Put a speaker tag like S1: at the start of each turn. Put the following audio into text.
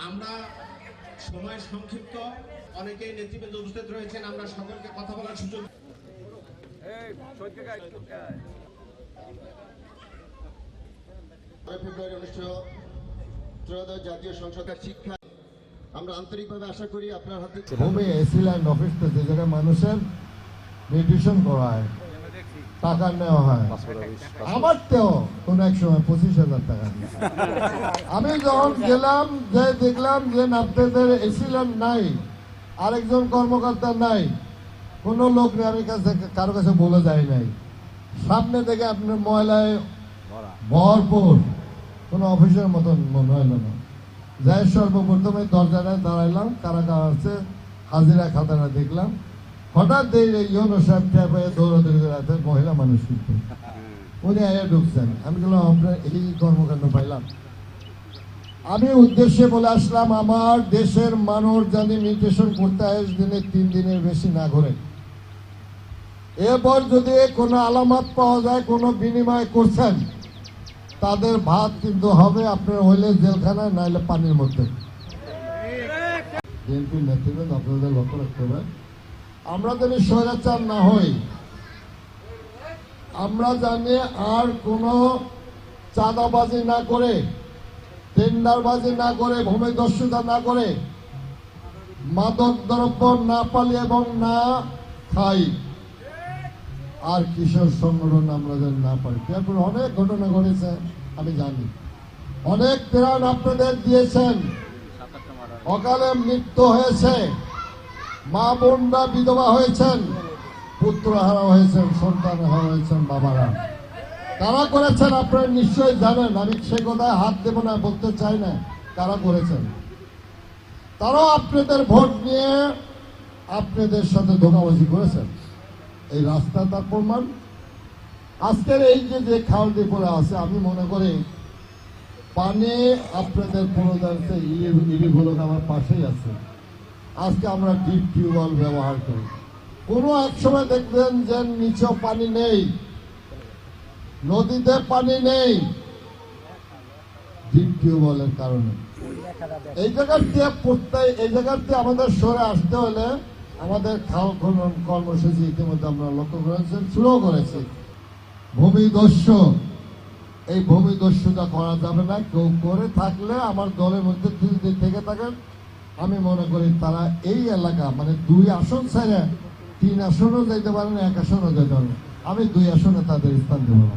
S1: আমরা সময় সংক্ষিপ্ত, অনেকেই নেতৃবৃন্দ উপস্থিত রয়েছেন, আমরা সকলকে কথা বলার সুযোগ।
S2: ফেব্রুয়ারি অনুষ্ঠিত ত্রয়োদশ জাতীয় সংসদের শিক্ষা আমরা আন্তরিকভাবে আশা করি আপনার হাতে
S3: ভূমি এসিল্যান্ড অফিসটা যে জায়গায় মানুষের নিউট্রিশন করা হয়, টাকা নেওয়া হয়। আমার তেও কোন এক সময় 25,000 টাকা আমি যখন গেলাম যে দেখলাম যে আপনাদের এসিল্যান্ড নাই, আরেকজন কর্মকর্তা নাই, কোন লোক নেই, আমি কারো কাছে বলে যায় নাই। সামনে থেকে আপনার ময়লায় ভরপুর, কোন অফিসের মতন মনে হইল না। যাই সর্বপ্রথমে দরজাটায় দাঁড়াইলাম, কারা কারা আছে হাজিরা খাতাটা দেখলাম। হঠাৎ ইউনো সাহেব ট্যাপ হয়ে দৌড়াদৌড়ি করে মহিলা মানুষ কিন্তু উনি আয়া ঢুকছেন। আমি বললাম আমরা এই কর্মকাণ্ড পাইলাম। আমি উদ্দেশ্যে বলে আসলাম আমার দেশের মানুষ জানি মিউটেশন করতে হয় দিনে 3 দিনের বেশি না করে। এরপর যদি কোনো আলামত পাওয়া যায়, কোনো বিনিময় করছেন, তাদের ভাত কিন্তু হবে আপনার হইলে জেলখানায়, নাইলে পানির মধ্যে। বিএনপির নেতৃবৃন্দ আপনাদের লক্ষ্য রাখতে হবে, আমরা যদি স্বৈরাচার না হই, আমরা জানি আর কোনো চাঁদাবাজি না করে, টেন্ডারবাজি না করে, ভূমিদস্যুতা না করে, মাদক দ্রব্য না পালি এবং না খাই, আর কিশোর সংগঠন আমরা যেন না পাই। তারপর অনেক ঘটনা ঘটেছে আমি জানি, অনেক ত্রাণ আপনাদের দিয়েছেন, অকালে মৃত্যু হয়েছে, মা বোনরা বিধবা হয়েছেন, পুত্র হারা হয়েছেন, সন্তান হারা হয়েছেন, বাবারা কারা করেছেন আপনারা নিশ্চয়ই জানেন। আমি সে কথায় হাত দেব না, বলতে চাই না কারা করেছেন। তারাও আপনাদের ভোট নিয়ে আপনাদের সাথে ধোঁকাবাজি করেছেন। এই রাস্তা তার প্রমাণ। আজকের এই যে খালটি পড়ে আছে, আমি মনে করি পানি আপনাদের পুরোদানতে ইরিগুলো আমার পাশেই আছে। আজকে আমরা ডিপ টিউবওয়েল ব্যবহার করি। কোনো এক সময় দেখবেন যে নিচেও পানি নেই, নদীতে পানি নেই, ডিপ টিউবওয়েলের কারণে। এই জায়গার দিয়ে এই জায়গার দিয়ে আমাদের সরে আসতে হলে আমাদের খাল খনন কর্মসূচি ইতিমধ্যে আমরা লক্ষ্য করেছেন, শুরু করেছি। ভূমিদস্যু, এই ভূমিদস্যুতা করা যাবে না। কেউ করে থাকলে আমার দলের মধ্যে যদি থেকে থাকেন, আমি মনে করি তারা এই এলাকা মানে 2 আসন ছেড়ে 3 আসনও যেতে পারেন, 1 আসনও যেতে পারেন। আমি 2 আসনে তাদের স্থান দেব না।